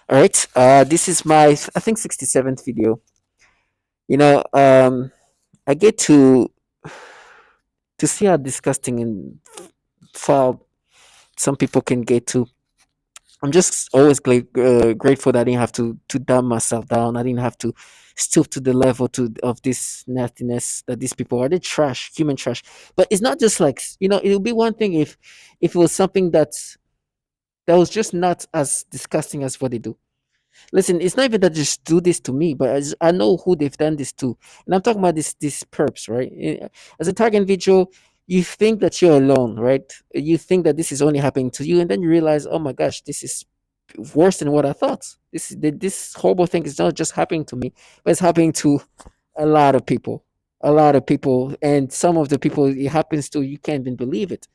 All right. This is my, I think, 67th video. You know, I get to see how disgusting and foul some people can get to. I'm just always grateful that I didn't have to dumb myself down. I didn't have to stoop to the level to of this nastiness that these people are. They trash, human trash. But it's not just like, it would be one thing if it was something that was just not as disgusting as what they do. Listen, it's not even that they just do this to me, but I know who they've done this to, and I'm talking about these perps, right? As a target individual, you think that you're alone, right? You think that this is only happening to you, and then you realize, oh my gosh, this is worse than what I thought. This horrible thing is not just happening to me, but it's happening to a lot of people, and some of the people it happens to, you can't even believe it,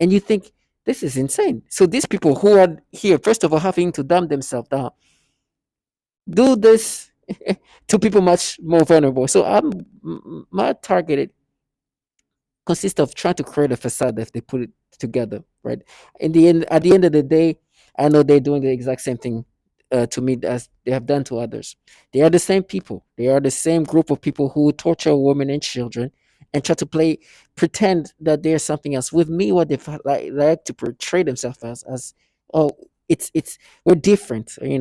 and you think this is insane. So these people who are here, first of all, having to dumb themselves down do this to people much more vulnerable. So my target consists of trying to create a facade if they put it together, right? In the end, at the end of the day, I know they're doing the exact same thing to me as they have done to others. They are the same people. They are the same group of people who torture women and children and try to pretend that they're something else. With me, what they like to portray themselves as, oh, it's we're different. We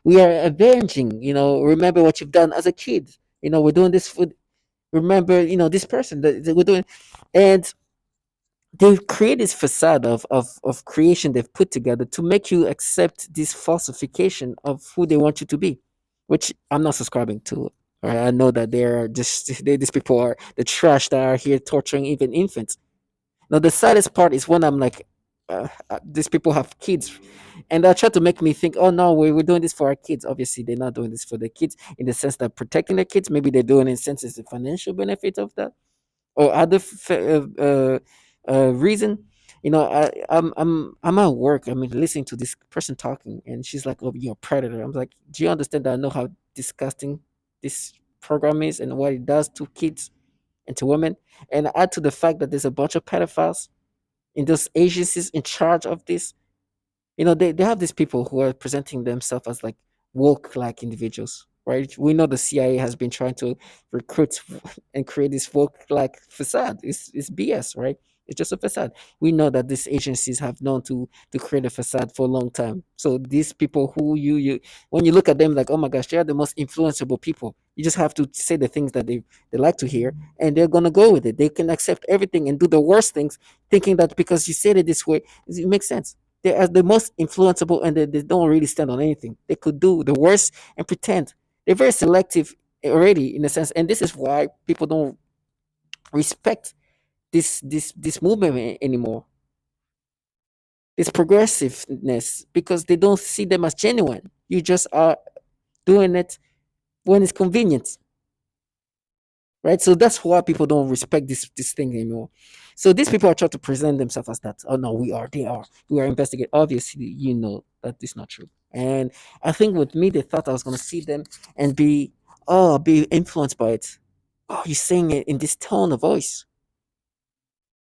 are avenging. Remember what you've done as a kid. We're doing this for, remember, this person that we're doing, and they've created this facade of creation they've put together to make you accept this falsification of who they want you to be, which I'm not subscribing to. Right? I know that these people are the trash that are here torturing even infants. Now the saddest part is when I'm like, these people have kids, and they try to make me think, oh no, we're doing this for our kids. Obviously, they're not doing this for their kids in the sense that protecting their kids. Maybe they're doing it in the sense it's the financial benefit of that or other reason. I'm at work. I mean, listening to this person talking, and she's like, "Oh, you're a predator." I'm like, "Do you understand that I know how disgusting this program is and what it does to kids and to women?" And add to the fact that there's a bunch of pedophiles in those agencies in charge of this. They have these people who are presenting themselves as like woke like individuals, right? We know the CIA has been trying to recruit and create this woke like facade. It's BS, right? It's just a facade. We know that these agencies have known to create a facade for a long time. So these people who you when you look at them like, oh my gosh, they are the most influenceable people. You just have to say the things that they like to hear, and they're gonna go with it. They can accept everything and do the worst things, thinking that because you said it this way, it makes sense. They are the most influenceable, and they don't really stand on anything. They could do the worst and pretend. They're very selective already in a sense, and this is why people don't respect this movement anymore. This progressiveness, because they don't see them as genuine. You just are doing it when it's convenient, right? So that's why people don't respect this thing anymore. So these people are trying to present themselves as that. Oh no, we are investigating. Obviously, you know that is not true. And I think with me, they thought I was going to see them and be influenced by it. Oh, you're saying it in this tone of voice.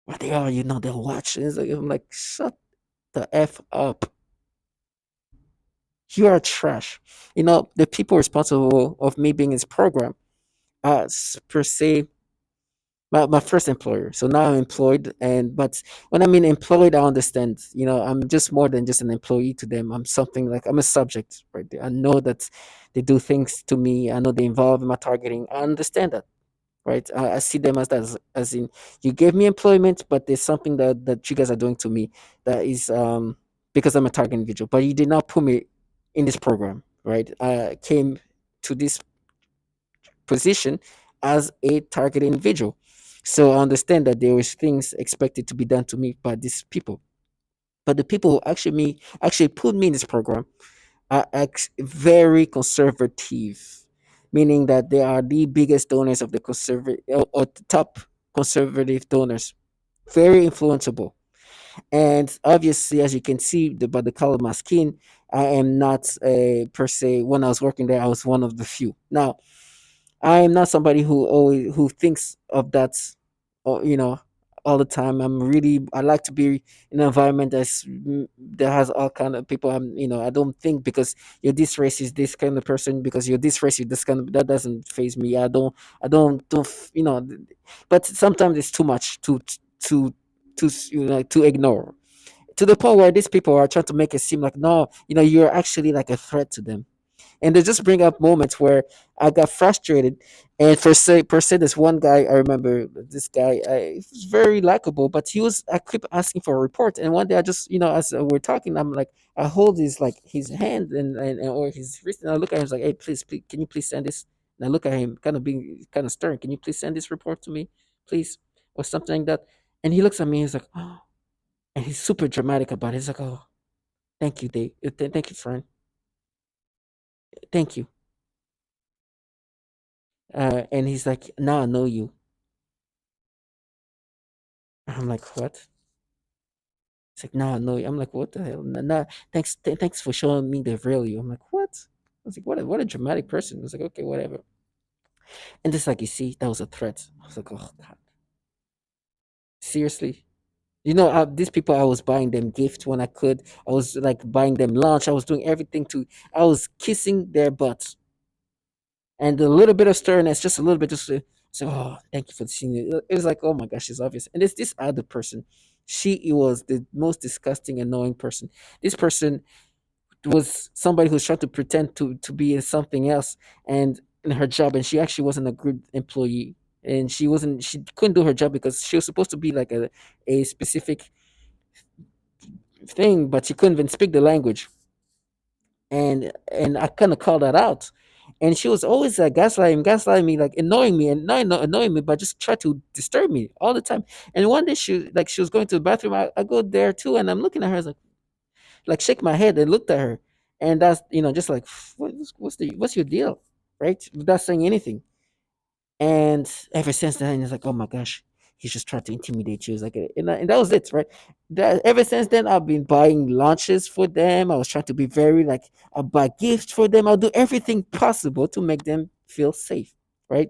But they are, they'll watch. I'm like, shut the f up. You are trash. The people responsible of me being in this program, per se, my first employer. So now I'm employed, but when I mean employed, I understand. I'm just more than just an employee to them. I'm something like I'm a subject, right? I know that they do things to me. I know they involve in my targeting. I understand that, right? I see them as that, as in you gave me employment, but there's something that you guys are doing to me that is because I'm a target individual. But you did not put me in this program, right? I came to this position as a target individual. So I understand that there was things expected to be done to me by these people. But the people who actually put me in this program are very conservative, meaning that they are the biggest donors of the conservative or the top conservative donors, very influenceable. And obviously, as you can see by the color of my skin, I am not per se. When I was working there, I was one of the few. Now, I am not somebody who always who thinks of that, or all the time. I like to be in an environment that has all kind of people. I don't think because you're this race is this kind of person, because you're this race, you're this kind of, that doesn't phase me. But sometimes it's too much to to ignore, to the point where these people are trying to make it seem like, no, you're actually like a threat to them. And they just bring up moments where I got frustrated. And per se, this one guy, I remember this guy, he was very likable, but I kept asking for a report. And one day I just, as we're talking, I'm like, I hold his hand and or his wrist, and I look at him, I was like, hey, please, can you please send this? And I look at him, kind of being kind of stern. Can you please send this report to me, please, or something like that? And he looks at me, he's like, oh, and he's super dramatic about it. He's like, oh, thank you, Dave. Thank you, friend. Thank you. And he's like, now I know you. I'm like, what? It's like, now I know you. I'm like, what the hell? Nah, thanks for showing me the real you. I'm like, what? I was like, what a dramatic person. I was like, okay, whatever. And just like, you see, that was a threat. I was like, oh God, seriously? These people, I was buying them gifts when I could. I was like buying them lunch. I was doing everything I was kissing their butts. And a little bit of sternness, just a little bit, just so, oh, thank you for seeing it. It was like, oh my gosh, it's obvious. And this other person, she was the most disgusting, annoying person. This person was somebody who's trying to pretend to be something else, and in her job, and she actually wasn't a good employee. And she couldn't do her job because she was supposed to be like a specific thing, but she couldn't even speak the language. And I kind of called that out. And she was always like gaslighting me, like annoying me, and not annoying me, but just try to disturb me all the time. And one day she was going to the bathroom. I go there too, and I'm looking at her, I was like shake my head and looked at her, and that's just like, what's your deal, right? Without saying anything. And ever since then, it's like, oh my gosh, he's just trying to intimidate you. It's like, and that was it, right? That ever since then, I've been buying lunches for them. I was trying to be very like, I'll buy gifts for them. I'll do everything possible to make them feel safe, right?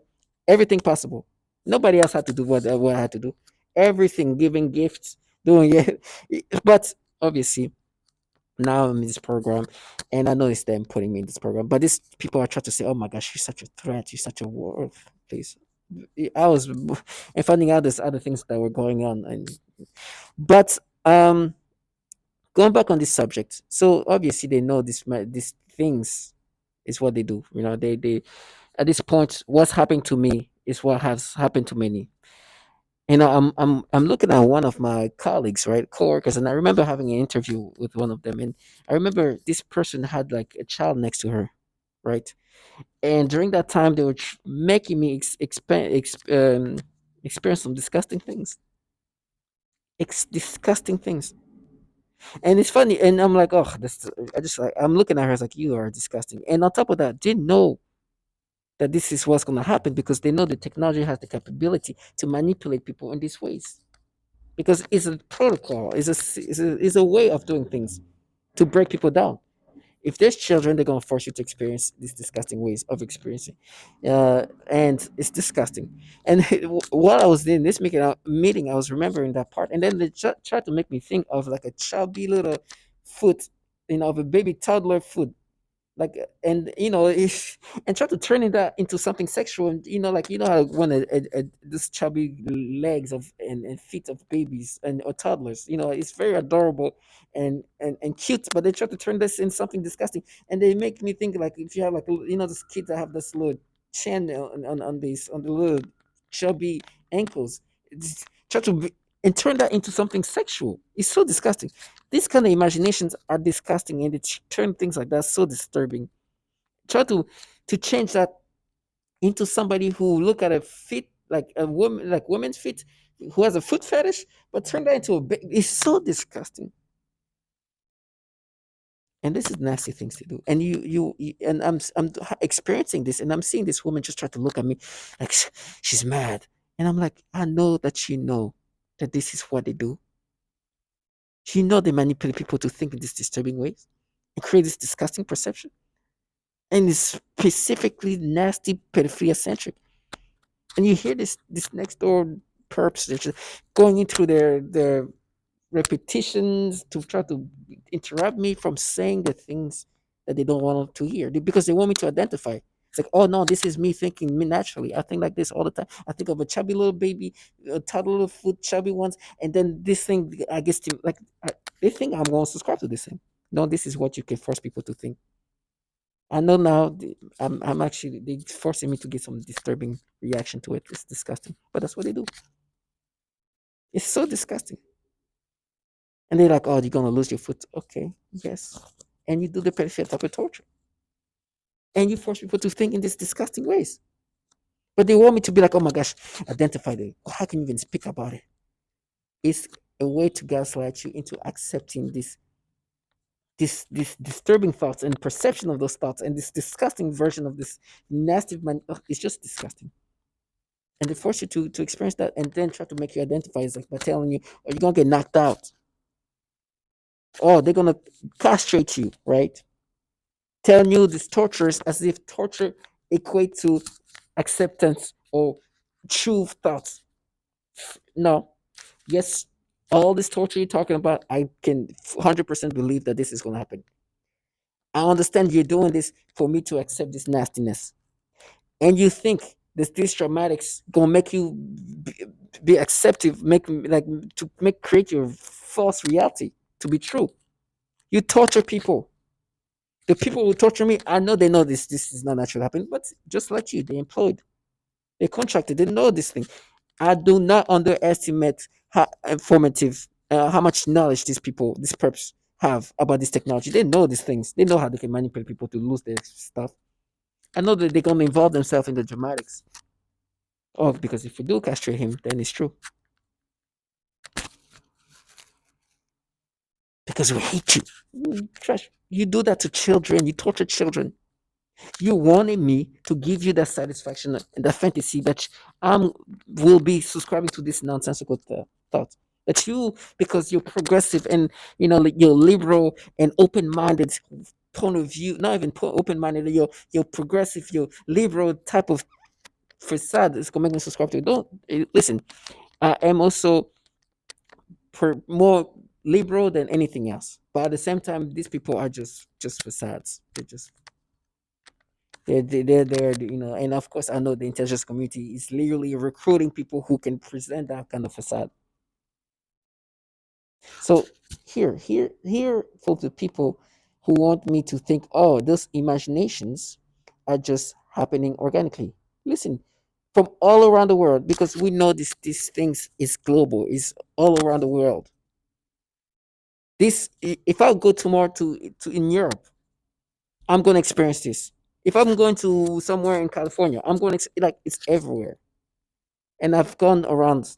Everything possible. Nobody else had to do what I had to do. Everything, giving gifts, doing it. But obviously, now I'm in this program, and I know it's them putting me in this program. But these people are trying to say, "Oh my gosh, you're such a threat. You're such a war." Please, I was and finding out there's other things that were going on, but going back on this subject. So obviously they know these things is what they do. They at this point, what's happened to me is what has happened to many. I'm looking at one of my colleagues, right, coworkers, and I remember having an interview with one of them, and I remember this person had like a child next to her, right, and during that time they were making me experience some disgusting things, disgusting things, and it's funny, and I'm like, oh, this, I just like, I'm looking at her, I was like, you are disgusting, and on top of that, didn't know that this is what's going to happen because they know the technology has the capability to manipulate people in these ways, because it's a protocol, it's a way of doing things to break people down. If there's children, they're gonna force you to experience these disgusting ways of experiencing, and it's disgusting. And while I was in this meeting, I was remembering that part, and then they tried to make me think of like a chubby little foot, of a baby toddler foot, like, and if and try to turn it that into something sexual, and like, how when this chubby legs of and feet of babies and or toddlers, it's very adorable and cute, but they try to turn this in something disgusting, and they make me think like, if you have like this kids that have this little chin on the little chubby ankles, try to and turn that into something sexual. It's so disgusting. These kind of imaginations are disgusting, and they turn things like that so disturbing. Try to change that into somebody who look at a feet like a woman, like women's feet, who has a foot fetish, but turn that into it's so disgusting. And this is nasty things to do. And and I'm experiencing this, and I'm seeing this woman just try to look at me like she's mad, and I'm like, I know that that this is what they do. They manipulate people to think in these disturbing ways and create this disgusting perception. And it's specifically nasty pedophilia centric. And you hear this next door. perps. They're just going into their repetitions to try to interrupt me from saying the things that they don't want to hear because they want me to identify. It's like, oh no, this is me thinking me naturally. I think like this all the time. I think of a chubby little baby, a toddler little foot, chubby ones, and then this thing, I guess, they think I'm going to subscribe to this thing. No, this is what you can force people to think. I know now. I'm actually they forcing me to get some disturbing reaction to it. It's disgusting, but that's what they do. It's so disgusting. And they're like, oh, you're gonna lose your foot. Okay, yes. And you do the pedophilia type of torture. And you force people to think in these disgusting ways. But they want me to be like, oh my gosh, identify it. How can you even speak about it? It's a way to gaslight you into accepting this disturbing thoughts and perception of those thoughts and this disgusting version of this nasty man. It's just disgusting. And they force you to experience that and then try to make you identify as like by telling you, oh, you're gonna get knocked out. Oh, they're gonna castrate you, right? Telling you these tortures as if torture equate to acceptance or true thoughts. No. Yes, all this torture you're talking about, I can 100% believe that this is going to happen. I understand you're doing this for me to accept this nastiness. And you think this traumatics going to make you be acceptive, to make create your false reality to be true. You torture people. The people who torture me, I know they know this is not naturally happening, but just like you, they employed, they contracted, they know this thing. I do not underestimate how informative, how much knowledge these people, these perps have about this technology. They know these things. They know how they can manipulate people to lose their stuff. I know that they're gonna involve themselves in the dramatics. Oh, because if we do castrate him, then it's true. Because we hate you. Trash. You do that to children. You torture children. You wanted me to give you that satisfaction and that fantasy that I will be subscribing to this nonsensical thought. That you, because you're progressive and like you're liberal and open-minded point of view, not even open-minded, you're progressive, you're liberal type of facade is gonna make me subscribe to it. Don't listen. I am also more liberal than anything else, but at the same time, these people are just facades. They're there, and of course, I know the intelligence community is literally recruiting people who can present that kind of facade. So here for the people who want me to think, oh, those imaginations are just happening organically. Listen, from all around the world, because we know these things is global, is all around the world. If I go tomorrow to in Europe, I'm going to experience this. If I'm going to somewhere in California, I'm going to like it's everywhere. And I've gone around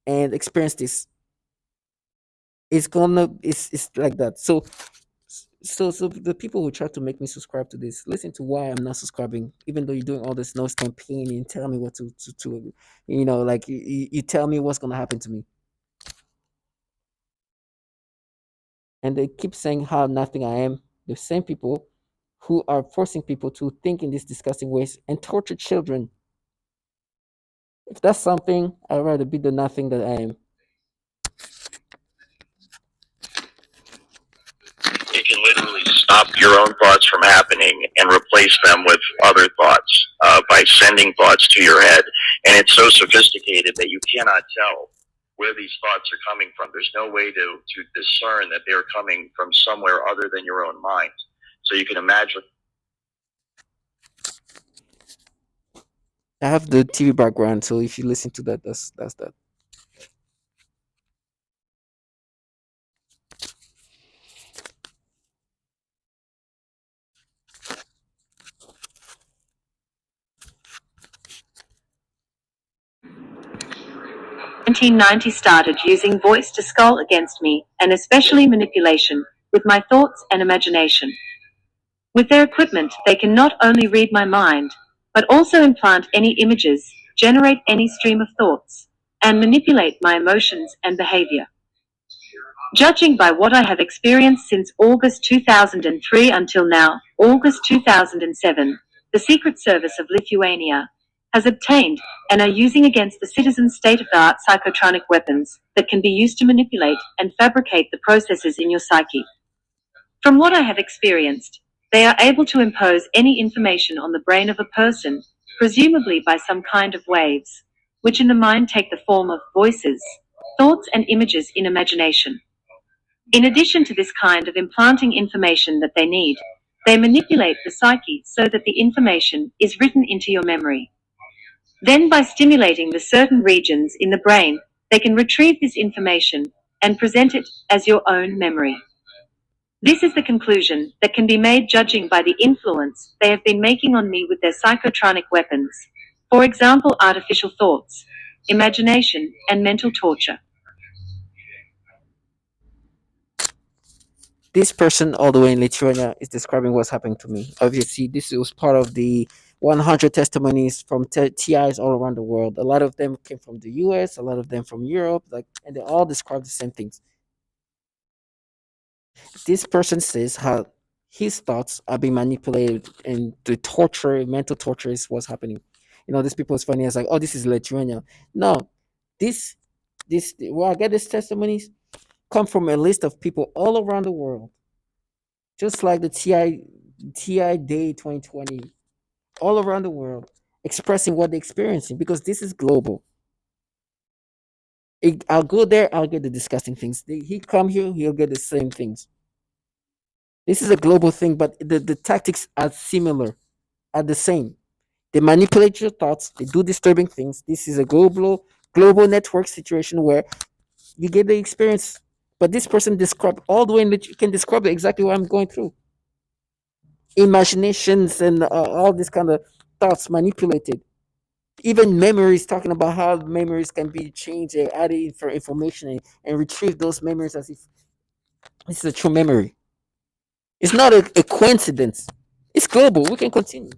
and experienced this. It's like that. So the people who try to make me subscribe to this, listen to why I'm not subscribing, even though you're doing all this noise campaigning and tell me what to like you tell me what's gonna happen to me. And they keep saying how nothing I am. The same people who are forcing people to think in these disgusting ways and torture children. If that's something, I'd rather be the nothing that I am. You can literally stop your own thoughts from happening and replace them with other thoughts by sending thoughts to your head. And it's so sophisticated that you cannot tell where these thoughts are coming from. There's no way to discern that they're coming from somewhere other than your own mind. So you can imagine. I have the TV background, so if you listen to that, that's that. In 1990 started using voice to skull against me, and especially manipulation, with my thoughts and imagination. With their equipment, they can not only read my mind, but also implant any images, generate any stream of thoughts, and manipulate my emotions and behavior. Judging by what I have experienced since August 2003 until now, August 2007, the Secret Service of Lithuania has obtained and are using against the citizens state-of-the-art psychotronic weapons that can be used to manipulate and fabricate the processes in your psyche. From what I have experienced, they are able to impose any information on the brain of a person, presumably by some kind of waves, which in the mind take the form of voices, thoughts, and images in imagination. In addition to this kind of implanting information that they need, they manipulate the psyche so that the information is written into your memory. Then, by stimulating the certain regions in the brain, they can retrieve this information and present it as your own memory. This is the conclusion that can be made judging by the influence they have been making on me with their psychotronic weapons. For example, artificial thoughts, imagination, and mental torture. This person, all the way in Lithuania, is describing what's happening to me. Obviously, this was part of the 100 testimonies from TIs all around the world. A lot of them came from the US, a lot of them from Europe, like, and they all describe the same things. This person says how his thoughts are being manipulated and the torture, mental torture is what's happening. These people is funny. It's like, oh, this is Lithuania. No, this, where I get these testimonies come from a list of people all around the world, just like the TI Day 2020, all around the world, expressing what they're experiencing because this is global. I'll go there, I'll get the disgusting things. He come here, he'll get the same things. This is a global thing, but the tactics are similar, are the same. They manipulate your thoughts, they do disturbing things. This is a global network situation where you get the experience. But this person described all the way in which you can describe exactly what I'm going through. Imaginations and all this kind of thoughts manipulated. Even memories, talking about how memories can be changed and added for information and retrieve those memories as if this is a true memory. It's not a coincidence. It's global. We can continue.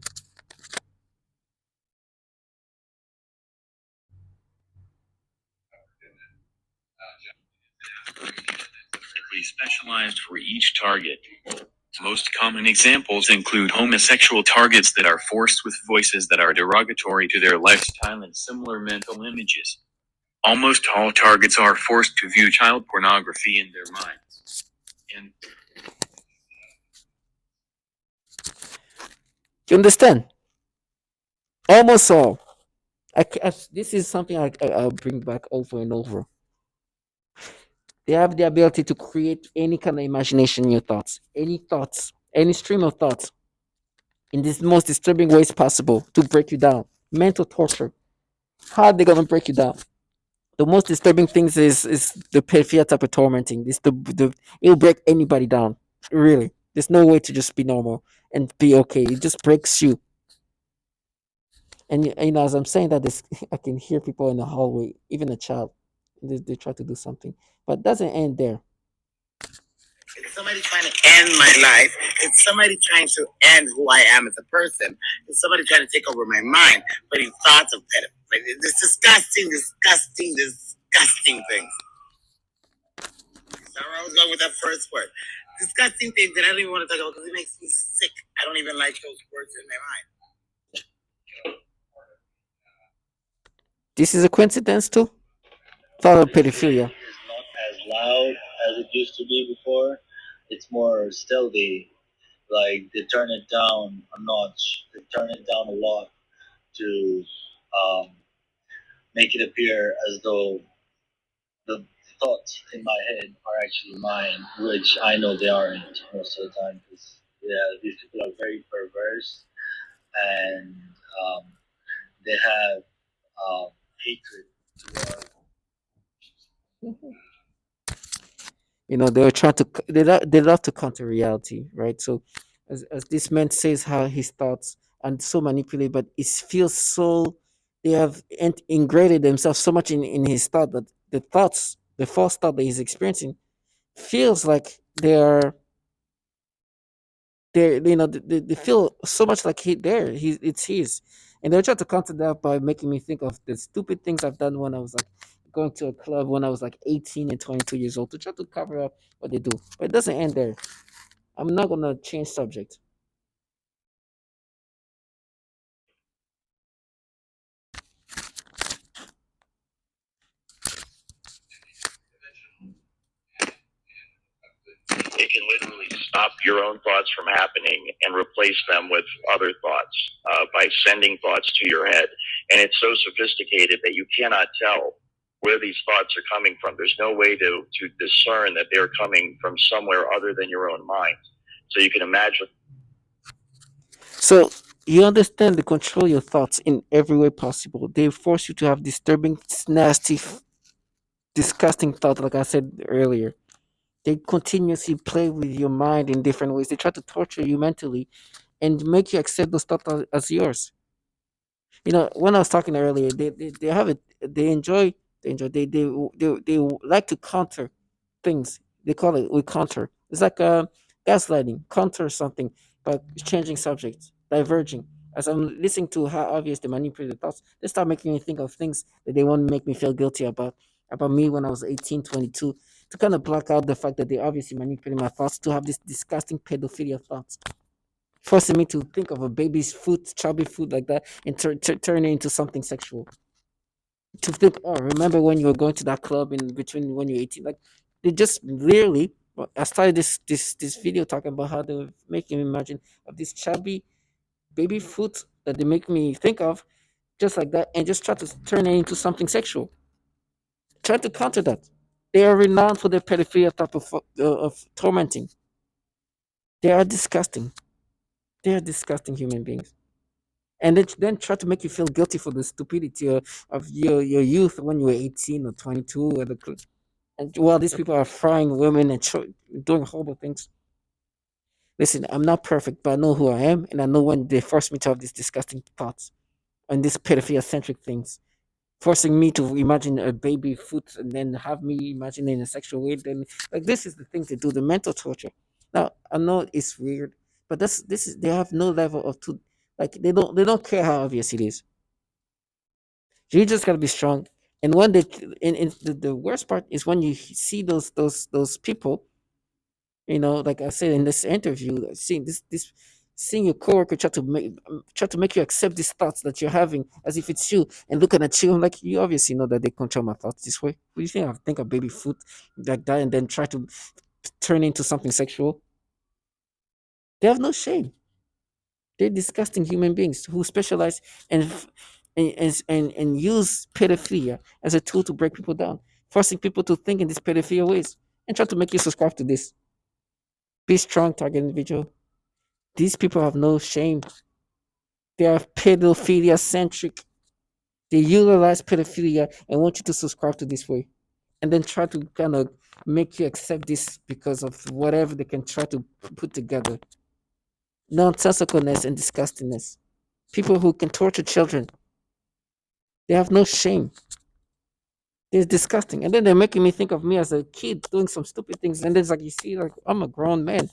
Specialized for each target. Most common examples include homosexual targets that are forced with voices that are derogatory to their lifestyle and similar mental images. Almost all targets are forced to view child pornography in their minds. And You understand? Almost all. This is something I'll bring back over and over. They have the ability to create any kind of imagination in your thoughts, any stream of thoughts in this most disturbing ways possible to break you down. Mental torture. How are they gonna break you down? The most disturbing things is the pedophilia type of tormenting. It's the it'll break anybody down. Really. There's no way to just be normal and be okay. It just breaks you. And as I'm saying that, this I can hear people in the hallway, even a child. They try to do something, but it doesn't end there. it's somebody trying to end my life. It's somebody trying to end who I am as a person. It's somebody trying to take over my mind, putting thoughts of pedophilia. It's disgusting things. So I was going with that first word. Disgusting things that I don't even want to talk about because it makes me sick. I don't even like those words in my mind. This is a coincidence too. Thought of pedophilia. It's not as loud as it used to be before. It's more stealthy. Like they turn it down a notch. They turn it down a lot to um, make it appear as though the thoughts in my head are actually mine, which I know they aren't most of the time. Because yeah, these people are very perverse and um, they have hatred toward. They were trying to they love to counter reality, right? So as this man says how his thoughts are so manipulated, but it feels so they have ingrained themselves so much in his thought that the false thought that he's experiencing feels like they feel so much like it's his. And they're trying to counter that by making me think of the stupid things I've done when I was like going to a club when I was like 18 and 22 years old to try to cover up what they do. But it doesn't end there. I'm not gonna change subject. stop your own thoughts from happening and replace them with other thoughts by sending thoughts to your head. And it's so sophisticated that you cannot tell where these thoughts are coming from. There's no way to discern that they're coming from somewhere other than your own mind. So you can imagine. So you understand they control your thoughts in every way possible. They force you to have disturbing, nasty, disgusting thoughts, like I said earlier. They continuously play with your mind in different ways. They try to torture you mentally and make you accept those thoughts as yours. You know, when I was talking earlier, they have it. They like to counter things. They call it we counter. It's like gaslighting, counter something, but changing subjects, diverging. As I'm listening to how obvious they manipulate the thoughts, they start making me think of things that they want to make me feel guilty about me when I was 18, 22, to kind of block out the fact that they obviously manipulate my thoughts to have this disgusting pedophilia thoughts, forcing me to think of a baby's foot, chubby foot like that, and turn it into something sexual. To think, oh, remember when you were going to that club in between when you're 18? Like, they just literally. Well, I started this video talking about how they were making me imagine of this chubby baby foot that they make me think of, just like that, and just try to turn it into something sexual. Try to counter that. They are renowned for their pedophilia type of tormenting. They are disgusting. They are disgusting human beings. And then try to make you feel guilty for the stupidity of your youth when you were 18 or 22 or and while these people are frying women and doing horrible things. Listen, I'm not perfect, but I know who I am, and I know when they force me to have these disgusting thoughts and these pedophilia centric things, forcing me to imagine a baby foot and then have me imagine in a sexual way. Then, like, this is the thing to do, the mental torture. Now, I know it's weird, but this is they have no level of to like they don't care how obvious it is. You just gotta be strong. And when they and the worst part is when you see those people, like I said in this interview, seeing your coworker try to make you accept these thoughts that you're having as if it's you and looking at you. I'm like, you obviously know that they control my thoughts this way. What do you think? I think a baby foot like that and then try to turn into something sexual. They have no shame. They're disgusting human beings who specialize and use pedophilia as a tool to break people down, forcing people to think in these pedophilia ways and try to make you subscribe to this. Be strong, target individual. These people have no shame. They are pedophilia centric. They utilize pedophilia and want you to subscribe to this way. And then try to kind of make you accept this because of whatever they can try to put together. Nonsensicalness and disgustingness. People who can torture children. They have no shame. It's disgusting. And then they're making me think of me as a kid doing some stupid things. And then it's like, you see, like, I'm a grown man.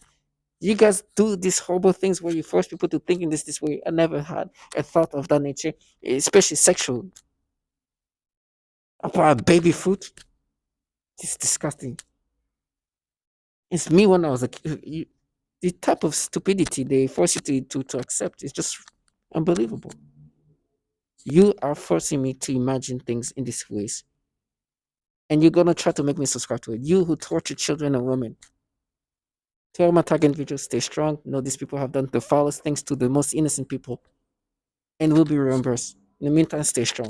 You guys do these horrible things where you force people to think in this way. I never had a thought of that nature, especially sexual. About baby food. It's disgusting. It's me when I was a kid. The type of stupidity they force you to accept is just unbelievable. You are forcing me to imagine things in these ways. And you're gonna try to make me subscribe to it. You who torture children and women. Tell my target individuals, stay strong. Know these people have done the foulest things to the most innocent people and will be reimbursed. In the meantime, stay strong.